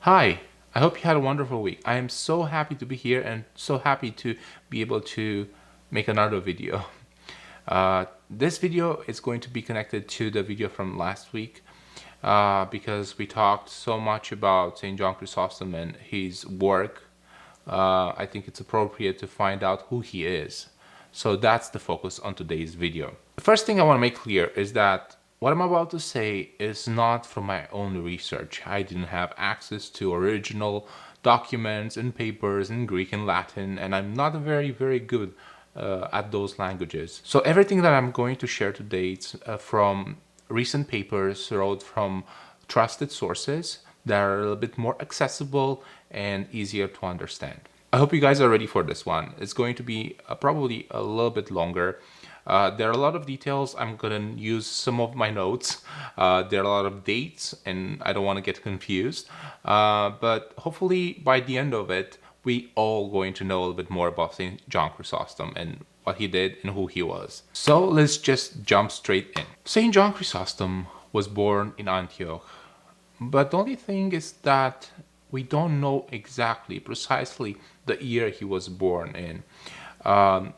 Hi, I hope you had a wonderful week. I am so happy to be here and so happy to be able to make another video. This video is going to be connected to the video from last week because we talked so much about St. John Chrysostom and his work. I think it's appropriate to find out who he is. So that's the focus on today's video. The first thing I want to make clear is that what I'm about to say is not from my own research. I didn't have access to original documents and papers in Greek and Latin, and I'm not very good at those languages. So everything that I'm going to share today is from recent papers wrote from trusted sources that are a little bit more accessible and easier to understand. I hope you guys are ready for this one. It's going to be probably a little bit longer. There are a lot of details. I'm going to use some of my notes. There are a lot of dates and I don't want to get confused. But hopefully by the end of it, we all going to know a little bit more about St. John Chrysostom and what he did and who he was. So let's just jump straight in. St. John Chrysostom was born in Antioch. But the only thing is that we don't know exactly, precisely the year he was born in.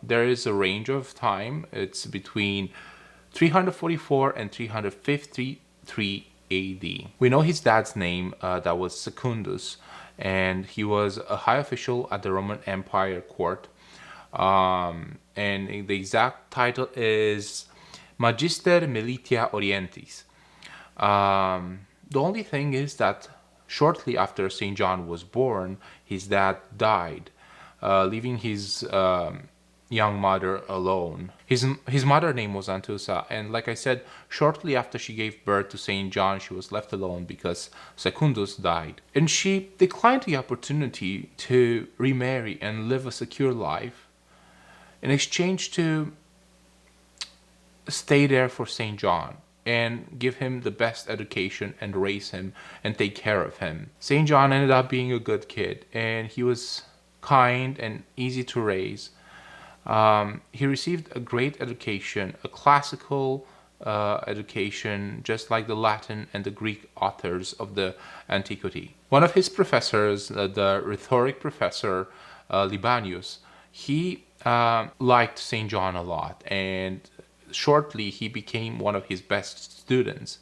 There is a range of time. It's between 344 and 353 AD. We know his dad's name, that was Secundus, and he was a high official at the Roman Empire court. And the exact title is Magister Militia Orientis. The only thing is that shortly after St. John was born, his dad died, leaving his young mother alone. His mother's name was Antusa, and like I said, shortly after she gave birth to St. John, she was left alone because Secundus died. And she declined the opportunity to remarry and live a secure life in exchange to stay there for St. John and give him the best education and raise him and take care of him. St. John ended up being a good kid, and he was kind and easy to raise. He received a great education, a classical education, just like the Latin and the Greek authors of the antiquity. One of his professors, the rhetoric professor Libanius, he liked St. John a lot, and shortly he became one of his best students.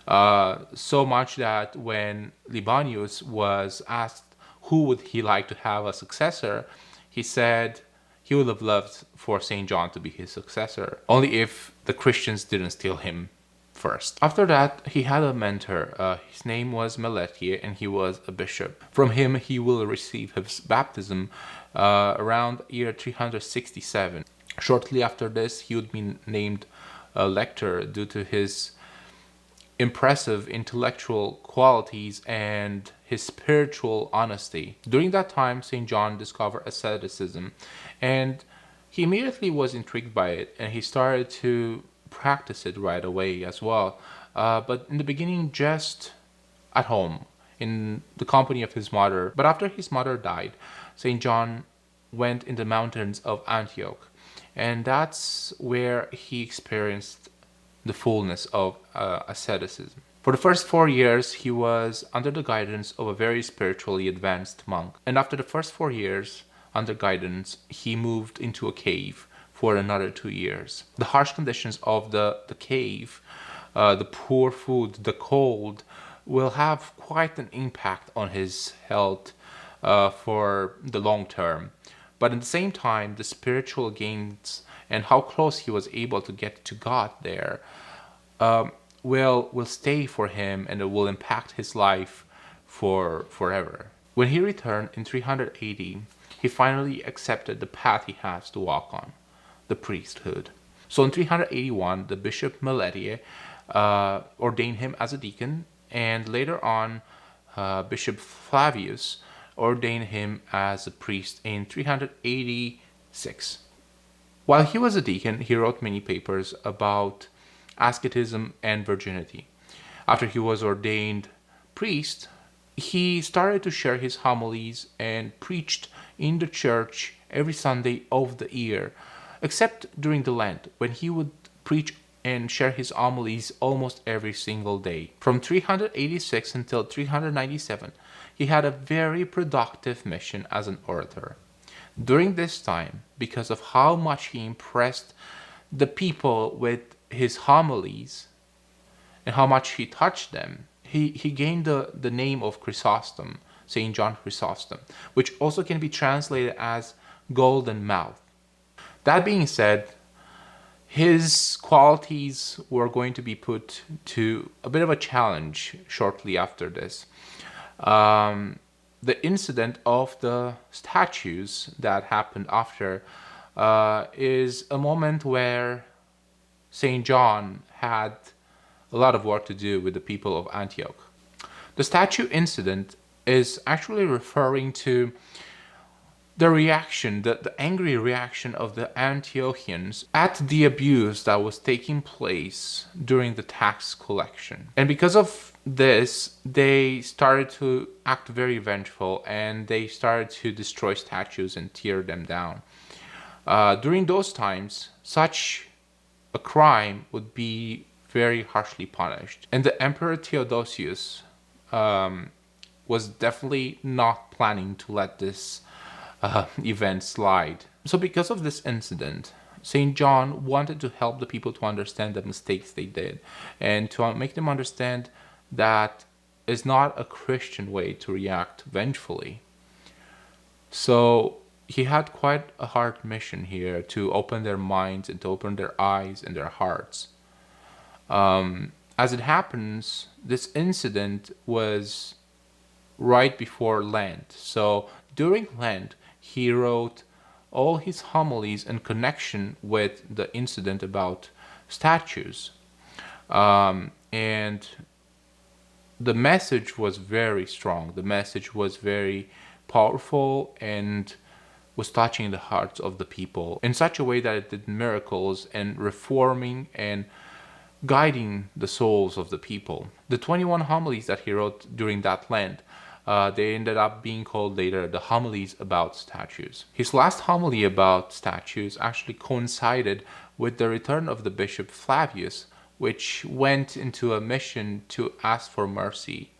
So much that when Libanius was asked who would he like to have a successor, he said he would have loved for St. John to be his successor, only if the Christians didn't steal him first. After that, he had a mentor. His name was Meletier, and he was a bishop. From him, he will receive his baptism around year 367. Shortly after this, he would be named a lector due to his impressive intellectual qualities and his spiritual honesty. During that time, St. John discovered asceticism, and he immediately was intrigued by it, and he started to practice it right away as well. But in the beginning, just at home, in the company of his mother. But after his mother died, St. John went in the mountains of Antioch, and that's where he experienced the fullness of asceticism. For the first 4 years, he was under the guidance of a very spiritually advanced monk. And after the first 4 years, under guidance, he moved into a cave for another 2 years. The harsh conditions of the cave, the poor food, the cold, will have quite an impact on his health for the long term. But at the same time, the spiritual gains and how close he was able to get to God there will stay for him, and it will impact his life for forever. When he returned in 380, he finally accepted the path he has to walk on, the priesthood. So in 381, the bishop Meletier ordained him as a deacon, and later on, Bishop Flavius ordained him as a priest in 386. While he was a deacon, he wrote many papers about asceticism and virginity. After he was ordained priest, he started to share his homilies and preached in the church every Sunday of the year, except during the Lent, when he would preach and share his homilies almost every single day. From 386 until 397, he had a very productive mission as an orator. During this time, because of how much he impressed the people with his homilies and how much he touched them, he gained the name of Chrysostom, St. John Chrysostom, which also can be translated as golden mouth. That being said, his qualities were going to be put to a bit of a challenge shortly after this. The incident of the statues that happened after is a moment where St. John had a lot of work to do with the people of Antioch. The statue incident is actually referring to the reaction, the angry reaction of the Antiochians at the abuse that was taking place during the tax collection. And because of this, they started to act very vengeful and they started to destroy statues and tear them down. During those times, such a crime would be very harshly punished. And the Emperor Theodosius was definitely not planning to let this event slide. So because of this incident, St. John wanted to help the people to understand the mistakes they did and to make them understand that is not a Christian way to react vengefully. So he had quite a hard mission here to open their minds and to open their eyes and their hearts. As it happens, this incident was right before Lent. So during Lent, he wrote all his homilies in connection with the incident about statues. And the message was very strong. The message was very powerful and was touching the hearts of the people in such a way that it did miracles and reforming and guiding the souls of the people. The 21 homilies that he wrote during that Lent, they ended up being called later the homilies about statues. His last homily about statues actually coincided with the return of the bishop Flavius, which went into a mission to ask for mercy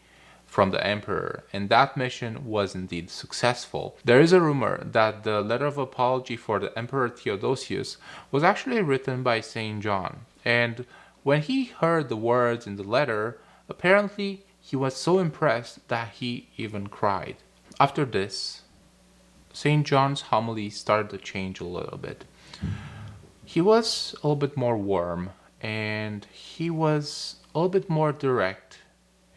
from the emperor, and that mission was indeed successful. There is a rumor that the letter of apology for the Emperor Theodosius was actually written by St. John, and when he heard the words in the letter, apparently he was so impressed that he even cried. After this, St. John's homily started to change a little bit. He was a little bit more warm, and he was a little bit more direct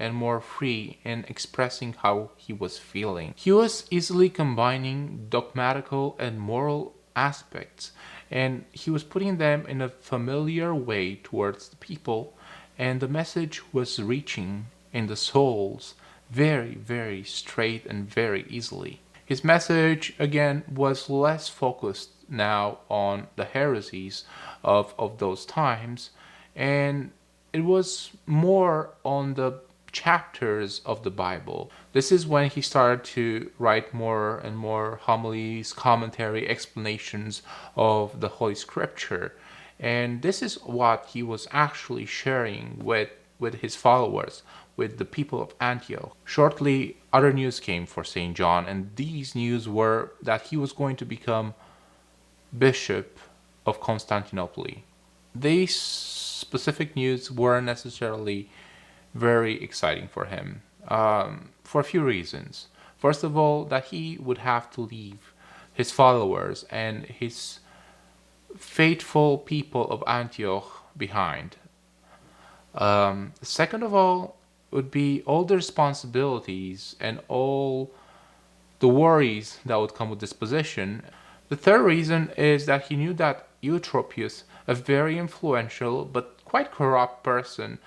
and more free in expressing how he was feeling. He was easily combining dogmatical and moral aspects, and he was putting them in a familiar way towards the people, and the message was reaching in the souls very, very straight and very easily. His message, again, was less focused now on the heresies of those times, and it was more on the chapters of the Bible. This is when he started to write more and more homilies, commentary, explanations of the Holy Scripture. And this is what he was actually sharing with his followers, with the people of Antioch. Shortly, other news came for St. John, and these news were that he was going to become Bishop of Constantinople. These specific news weren't necessarily very exciting for him, for a few reasons. First of all, that he would have to leave his followers and his faithful people of Antioch behind. Second of all, would be all the responsibilities and all the worries that would come with this position. The third reason is that he knew that Eutropius, a very influential but quite corrupt person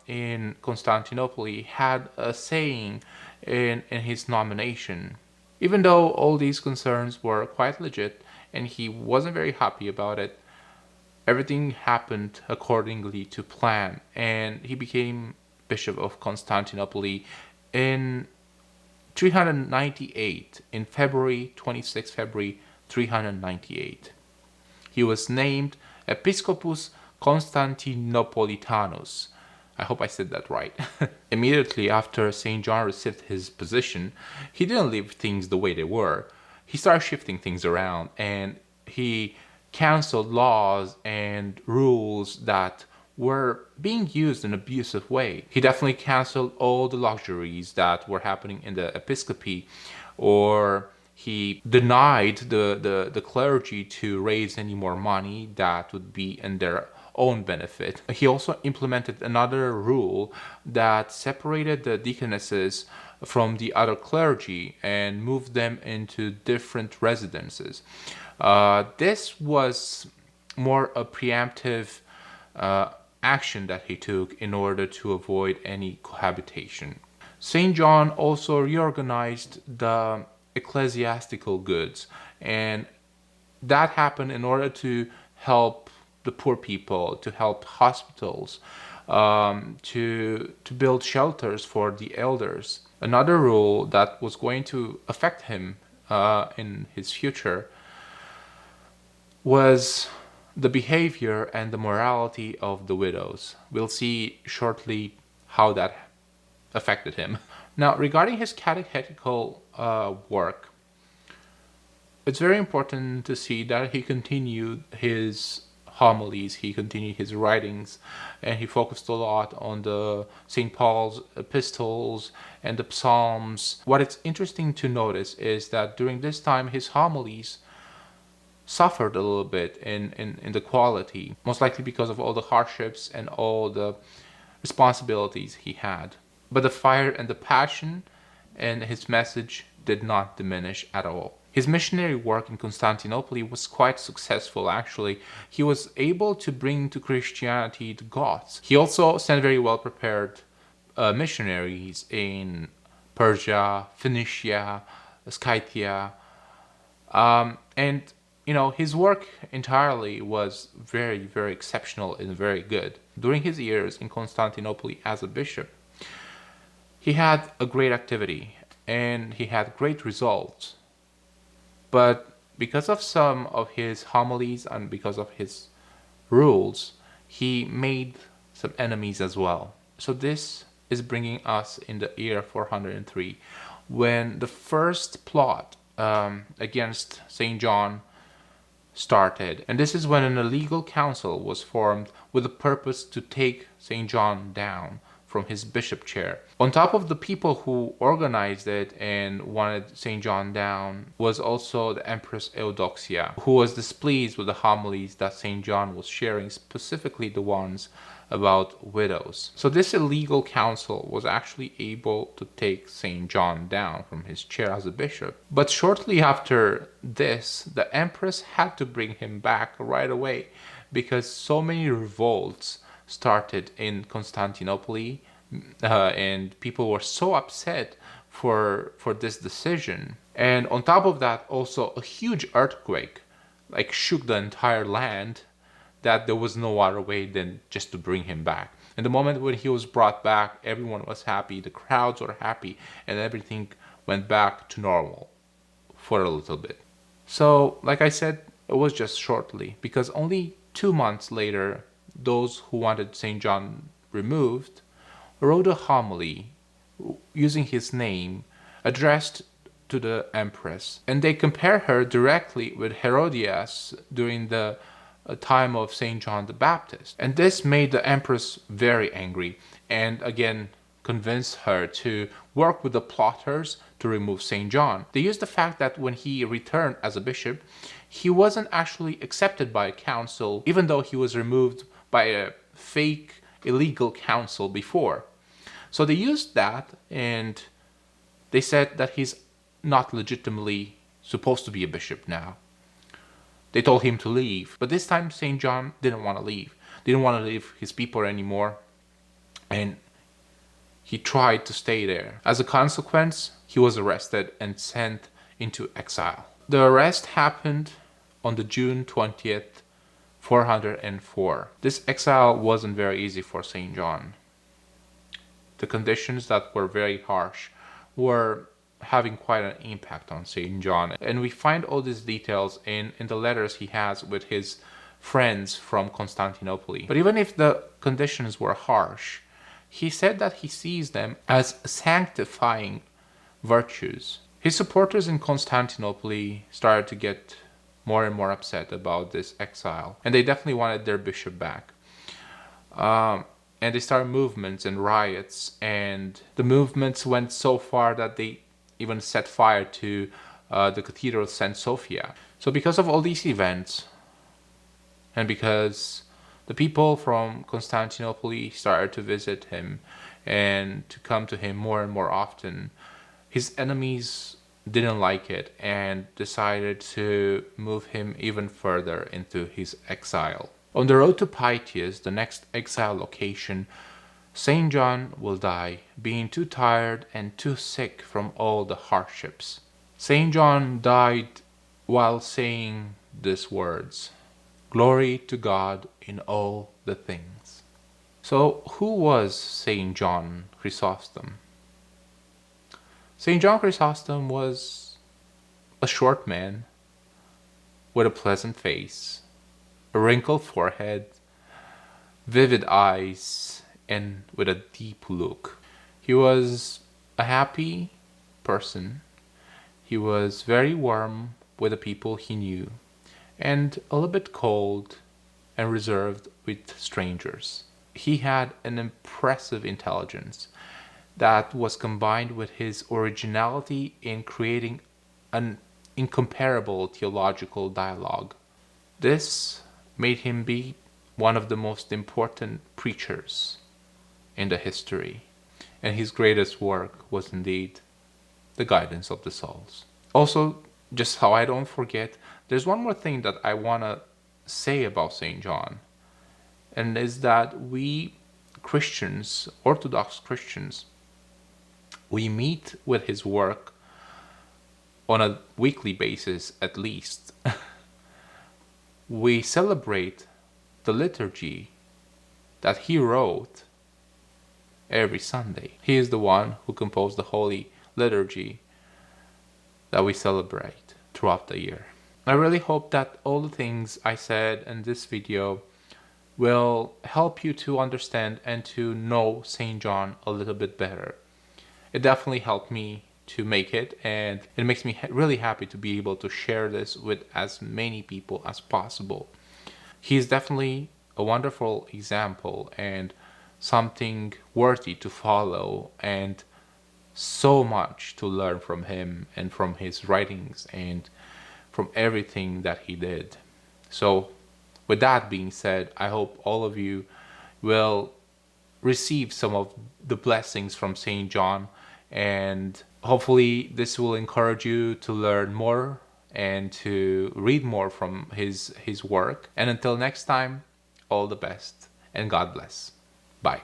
in Constantinople, had a saying in his nomination. Even though all these concerns were quite legit and he wasn't very happy about it, everything happened accordingly to plan, and he became Bishop of Constantinople in 398, in February 26 February 398. He was named Episcopus Constantinopolitanus. I hope I said that right. Immediately after St. John received his position, he didn't leave things the way they were. He started shifting things around, and he canceled laws and rules that were being used in an abusive way. He definitely canceled all the luxuries that were happening in the episcopacy, or he denied the clergy to raise any more money that would be in their own benefit. He also implemented another rule that separated the deaconesses from the other clergy and moved them into different residences. This was more a preemptive action that he took in order to avoid any cohabitation. St. John also reorganized the ecclesiastical goods, and that happened in order to help the poor people, to help hospitals, to build shelters for the elders. Another rule that was going to affect him in his future was the behavior and the morality of the widows. We'll see shortly how that affected him. Now, regarding his catechetical work, it's very important to see that he continued his homilies, he continued his writings, and he focused a lot on the St. Paul's epistles and the Psalms. What is interesting to notice is that during this time, his homilies suffered a little bit in the quality, most likely because of all the hardships and all the responsibilities he had. But the fire and the passion and his message did not diminish at all. His missionary work in Constantinople was quite successful, actually. He was able to bring to Christianity the Goths. He also sent very well prepared missionaries in Persia, Phoenicia, Scythia, and his work entirely was very, very exceptional and very good. During his years in Constantinople as a bishop, he had a great activity and he had great results. But because of some of his homilies and because of his rules, he made some enemies as well. So this is bringing us in the year 403, when the first plot against St. John started. And this is when an illegal council was formed with the purpose to take St. John down from his bishop chair. On top of the people who organized it and wanted St. John down was also the Empress Eudoxia, who was displeased with the homilies that St. John was sharing, specifically the ones about widows. So this illegal council was actually able to take St. John down from his chair as a bishop. But shortly after this, the Empress had to bring him back right away because so many revolts started in Constantinople, and people were so upset for this decision. And on top of that, also a huge earthquake shook the entire land, that there was no other way than just to bring him back. And the moment when he was brought back, everyone was happy, the crowds were happy, and everything went back to normal for a little bit. So, like I said, it was just shortly, because only 2 months later, those who wanted St. John removed wrote a homily using his name addressed to the Empress. And they compare her directly with Herodias during the time of St. John the Baptist. And this made the Empress very angry and again convinced her to work with the plotters to remove St. John. They used the fact that when he returned as a bishop, he wasn't actually accepted by a council, even though he was removed by a fake illegal council before. So they used that and they said that he's not legitimately supposed to be a bishop now. They told him to leave, but this time St. John didn't want to leave. Didn't want to leave his people anymore, and he tried to stay there. As a consequence, he was arrested and sent into exile. The arrest happened on the June 20th, 404. This exile wasn't very easy for St. John. The conditions that were very harsh were having quite an impact on St. John. And we find all these details in the letters he has with his friends from Constantinople. But even if the conditions were harsh, he said that he sees them as sanctifying virtues. His supporters in Constantinople started to get more and more upset about this exile, and they definitely wanted their bishop back. And they started movements and riots, and the movements went so far that they even set fire to the Cathedral of St. Sophia. So because of all these events, and because the people from Constantinople started to visit him and to come to him more and more often, his enemies didn't like it and decided to move him even further into his exile. On the road to Pythias, the next exile location, St. John will die, being too tired and too sick from all the hardships. St. John died while saying these words, "Glory to God in all the things." So who was St. John Chrysostom? St. John Chrysostom was a short man with a pleasant face, a wrinkled forehead, vivid eyes, and with a deep look. He was a happy person. He was very warm with the people he knew, and a little bit cold and reserved with strangers. He had an impressive intelligence that was combined with his originality in creating an incomparable theological dialogue. This made him be one of the most important preachers in the history, and his greatest work was indeed the guidance of the souls. Also, just how I don't forget, there's one more thing that I want to say about St. John, and is that we Christians, Orthodox Christians, we meet with his work on a weekly basis at least. We celebrate the liturgy that he wrote every Sunday. He is the one who composed the Holy Liturgy that we celebrate throughout the year. I really hope that all the things I said in this video will help you to understand and to know St. John a little bit better. It definitely helped me to make it, and it makes me really happy to be able to share this with as many people as possible. He is definitely a wonderful example and something worthy to follow, and so much to learn from him and from his writings and from everything that he did. So with that being said, I hope all of you will receive some of the blessings from St. John, and hopefully this will encourage you to learn more and to read more from his work. And until next time, all the best and God bless. Bye.